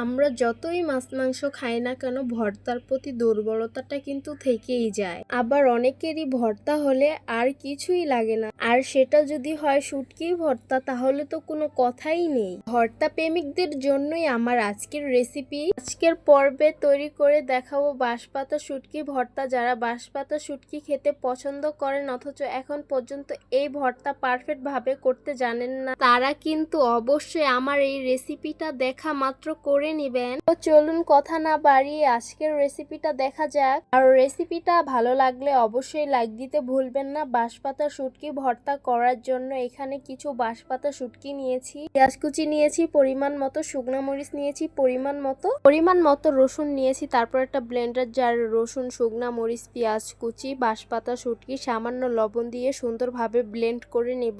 আমরা যতই মাছ মাংস খাই না কেন ভর্তার প্রতি দুর্বলতাটা কিন্তু থেকেই যায়। আবার অনেকেরই ভর্তা হলে আর কিছুই লাগে না, আর সেটা যদি হয় শুটকি ভর্তা তাহলে তো কোনো কথাই নেই। ভর্তা প্রেমিকদের জন্যই আমার আজকের রেসিপি। আজকের পর্বে তৈরি করে দেখাবো বাঁশপাতা শুটকি ভর্তা। যারা বাঁশপাতা শুটকি খেতে পছন্দ করেন অথচ এখন পর্যন্ত এই ভর্তা পারফেক্ট ভাবে করতে জানেন না, তারা কিন্তু অবশ্যই আমার এই রেসিপিটা দেখা মাত্র করে নিবেন। তো চলুন কথা না বাড়িয়ে আজকের রেসিপিটা দেখা যাক। আর রেসিপিটা ভালো লাগলে অবশ্যই লাইক দিতে ভুলবেন না। বাঁশপাতা শুটকি ভর্তা করার জন্য এখানে কিছু বাঁশপাতা শুটকি নিয়েছি, পেঁয়াজ কুচি নিয়েছি পরিমাণ মতো, শুকনা মরিচ নিয়েছি পরিমাণ মতো রসুন নিয়েছি। তারপর একটা ব্লেন্ডার জারে রসুন, শুকনা মরিচ, পেঁয়াজ কুচি, বাঁশপাতা শুটকি সামান্য লবণ দিয়ে সুন্দরভাবে ব্লেন্ড করে নেব।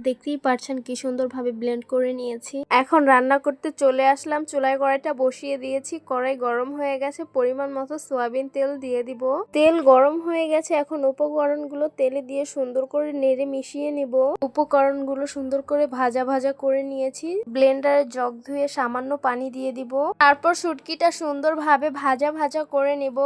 দেখতেই পারছেন কি সুন্দরভাবে ব্লেন্ড করে নিয়েছি। এখন রান্না করতে চলে আসলাম। চুলায় কড়াইটা বসিয়ে দিয়েছি, কড়াই গরম হয়ে গেছে। পরিমাণ মতো সয়াবিন তেল দিয়ে দিব। তেল গরম হয়ে গেছে, এখন উপকরণগুলো তেলে দিয়ে সুন্দর করে নেড়ে মিশিয়ে নিব। উপকরণগুলো সুন্দর করে ভাজা ভাজা করে নিয়েছি। ব্লেন্ডারে জগ ধুয়ে সামান্য পানি দিয়ে দিব। তারপর শুটকিটা সুন্দরভাবে ভাজা ভাজা করে নিব।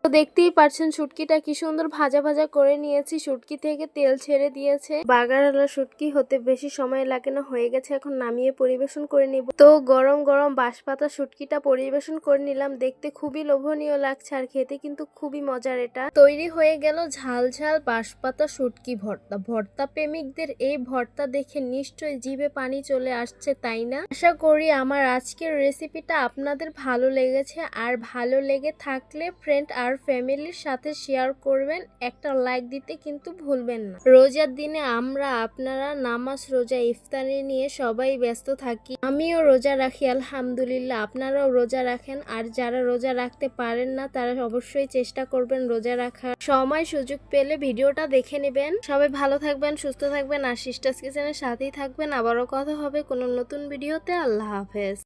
তো দেখতেই পারছেন শুটকিটা কি সুন্দর ভাজা ভাজা করে নিয়েছি। শুটকি থেকে তেল ছেড়ে দিয়েছে। বাগারওয়ালা শুটকি হতে বেশি সময় লাগে না, হয়ে গেছে। এখন নামিয়ে পরিবেশন করে নিব। তো গরম গরম বাঁশপাতা শুটকিটা পরিবেশন করে নিলাম। দেখতে খুবই লোভনীয় লাগছে আর খেতে কিন্তু খুবই মজার। এটা তৈরি হয়ে গেল ঝাল ঝাল বাঁশপাতা শুটকি ভর্তা। ভর্তা প্রেমিকদের এই ভর্তা দেখে নিশ্চয়ই জিভে পানি চলে আসছে, তাই না? আশা করি আমার আজকের রেসিপিটা আপনাদের ভালো লেগেছে। আর ভালো লেগে থাকলে ফ্রেন্ড আর ফ্যামিলির সাথে শেয়ার করবেন। একটা লাইক দিতে কিন্তু ভুলবেন না। রোজার দিনে আপনারা নামাজ, রোজা, ইফতারি নিয়ে সবাই ব্যস্ত থাকি। আমিও রোজা রাখি আলহামদুলিল্লাহ। আপনারাও রোজা রাখেন। আর যারা রোজা রাখতে পারেন না তারা অবশ্যই চেষ্টা করবেন রোজা রাখার। সময় সুযোগ পেলে ভিডিওটা দেখে নেবেন। সবাই ভালো থাকবেন, সুস্থ থাকবেন আর সিস্টার্স কিচেনের সাথেই থাকবেন। আবারও কথা হবে কোনো নতুন ভিডিওতে। আল্লাহ হাফেজ।